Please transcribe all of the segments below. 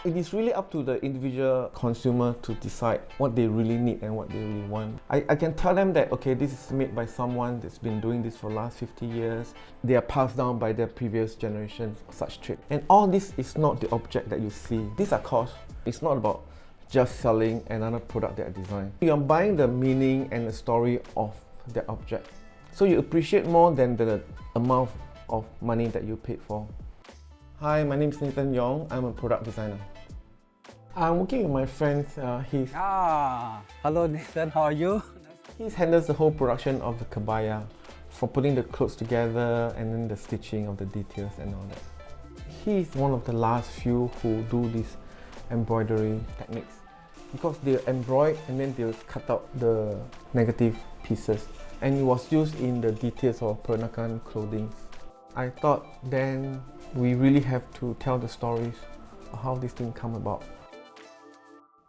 It is really up to the individual consumer to decide what they really need and what they really want. I can tell them that, okay, this is made by someone that's been doing this for the last 50 years. They are passed down by their previous generations, such trade. And all this is not the object that you see. These are costs. It's not about just selling another product that I designed. You're buying the meaning and the story of that object. So you appreciate more than the amount of money that you paid for. Hi, my name is Nathan Yong. I'm a product designer. I'm working with my friend Heath. Hello Nathan, how are you? Heath handles the whole production of the kebaya, from putting the clothes together and then the stitching of the details and all that. He's one of the last few who do these embroidery techniques, because they embroider and then they'll cut out the negative pieces, and it was used in the details of Peranakan clothing. I thought then we really have to tell the stories of how this thing come about.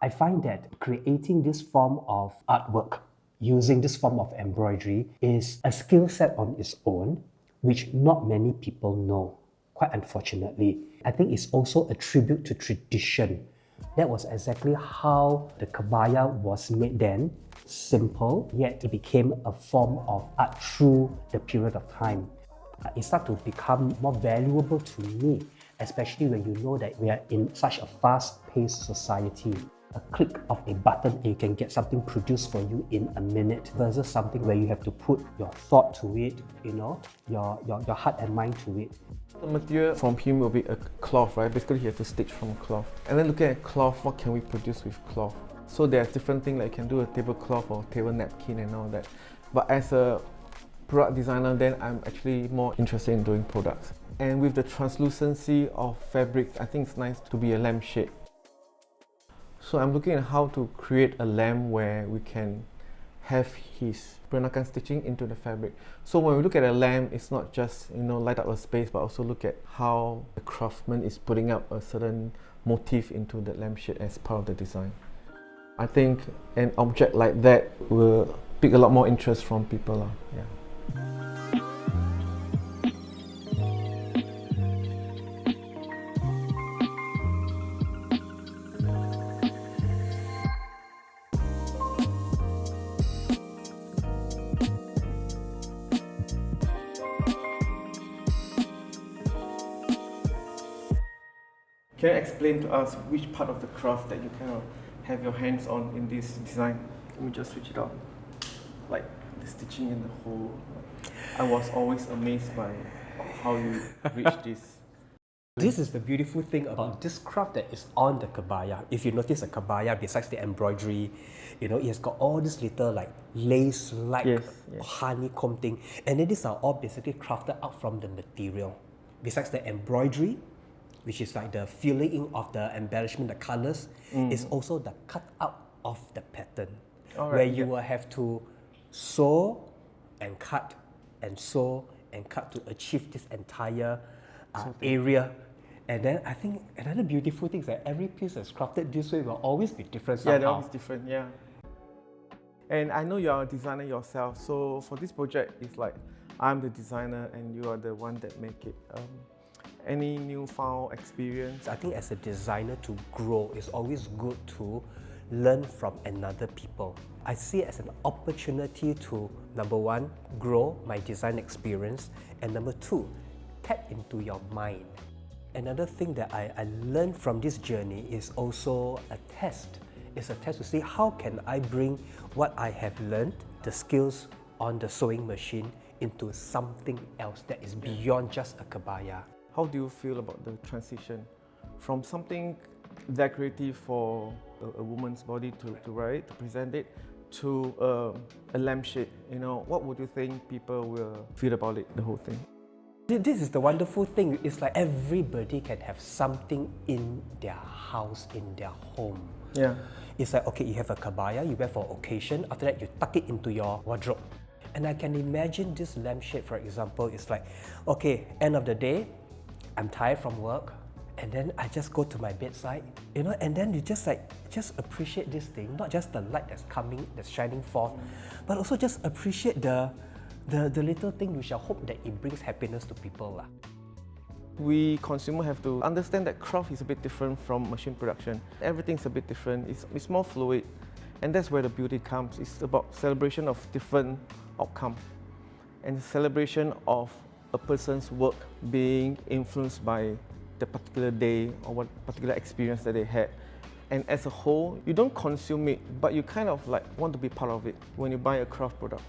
I find that creating this form of artwork, using this form of embroidery, is a skill set on its own, which not many people know, quite unfortunately. I think it's also a tribute to tradition. That was exactly how the kebaya was made then, simple, yet it became a form of art through the period of time. It started to become more valuable to me, especially when you know that we are in such a fast-paced society. A click of a button and you can get something produced for you in a minute, versus something where you have to put your thought to it, your heart and mind to it. The material from him will be a cloth, right? Basically, he has to stitch from cloth. And then looking at cloth, what can we produce with cloth? So there's different things, like you can do a tablecloth or table napkin and all that. But as a product designer, then I'm actually more interested in doing products. And with the translucency of fabrics, I think it's nice to be a lampshade. So I'm looking at how to create a lamp where we can have his Peranakan stitching into the fabric. So when we look at a lamp, it's not just light up a space, but also look at how the craftsman is putting up a certain motif into the lampshade as part of the design. I think an object like that will pick a lot more interest from people. Yeah. Can you explain to us which part of the craft that you kind of have your hands on in this design? Let me just switch it out. Like the stitching and the whole. I was always amazed by how you reach this. This is the beautiful thing about this craft that is on the kebaya. If you notice a kebaya, besides the embroidery, it has got all this little like lace-like honeycomb thing. And then these are all basically crafted out from the material. Besides the embroidery, which is like the filling in of the embellishment, the colors, is also the cut out of the pattern. Where you will have to sew and cut and sew and cut to achieve this entire area. And then I think another beautiful thing is that every piece that's crafted this way will always be different somehow. Yeah, they're always different, yeah. And I know you're a designer yourself, so for this project, it's like I'm the designer and you are the one that make it. Any newfound experience? I think as a designer, to grow, it's always good to learn from another people. I see it as an opportunity to, number one, grow my design experience, and number two, tap into your mind. Another thing that I learned from this journey is also a test. It's a test to see how can I bring what I have learned, the skills on the sewing machine, into something else that is beyond just a kebaya. How do you feel about the transition from something decorative for a woman's body to wear it, to present it, to a lampshade? What would you think people will feel about it, the whole thing? This is the wonderful thing. It's like everybody can have something in their house, in their home. Yeah. It's like, okay, you have a kebaya, you wear for occasion, after that you tuck it into your wardrobe. And I can imagine this lampshade, for example, it's like, okay, end of the day, I'm tired from work, and then I just go to my bedside, and then you just appreciate this thing, not just the light that's shining forth, but also just appreciate the little thing which I hope that it brings happiness to people. We consumer have to understand that craft is a bit different from machine production. Everything's a bit different, it's more fluid, and that's where the beauty comes. It's about celebration of different outcome and celebration of a person's work being influenced by the particular day or what particular experience that they had. And as a whole, you don't consume it, but you kind of like want to be part of it when you buy a craft product.